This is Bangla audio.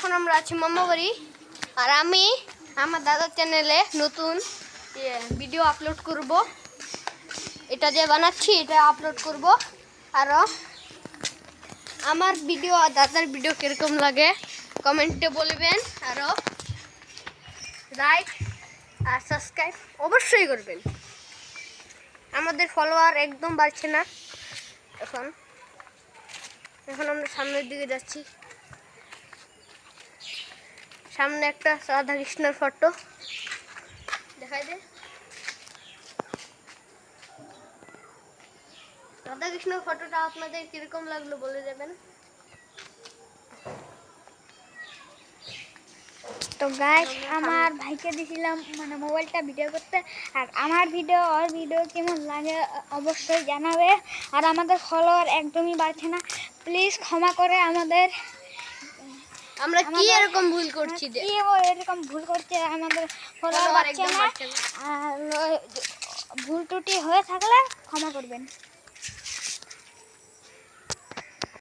এখন আমরা আছি মামা বাড়ি, আর আমি আমার দাদার চ্যানেলে নতুন ভিডিও আপলোড করব। এটা যে বানাচ্ছি এটা আপলোড করব। আরও আমার ভিডিও আর দাদার ভিডিও কীরকম লাগে কমেন্টে বলবেন। আরও লাইক আর সাবস্ক্রাইব অবশ্যই করবেন। আমাদের ফলোয়ার একদম বাড়ছে না। এখন আমরা সামনের দিকে যাচ্ছি। সামনে একটা রাধা কৃষ্ণের ফটো দেখাই দে। রাধা কৃষ্ণের ফটোটা আপনাদের কিরকম লাগলো বলে যাবেন। তো গাইস আমার ভাইকে দিয়েছিলাম মানে মোবাইলটা ভিডিও করতে, আর আমার ভিডিও ওর ভিডিও কেমন লাগে অবশ্যই জানাবে। আর আমাদের ফলোয়ার একদমই বাড়ছে না, প্লিজ ক্ষমা করে আমাদের। আমরা কি এরকম ভুল করছি যে কি এরকম ভুল করছে, আমাদের ফলোয়ার বাড়ছে না। আর ভুল ত্রুটি হয়ে থাকলে ক্ষমা করবেন।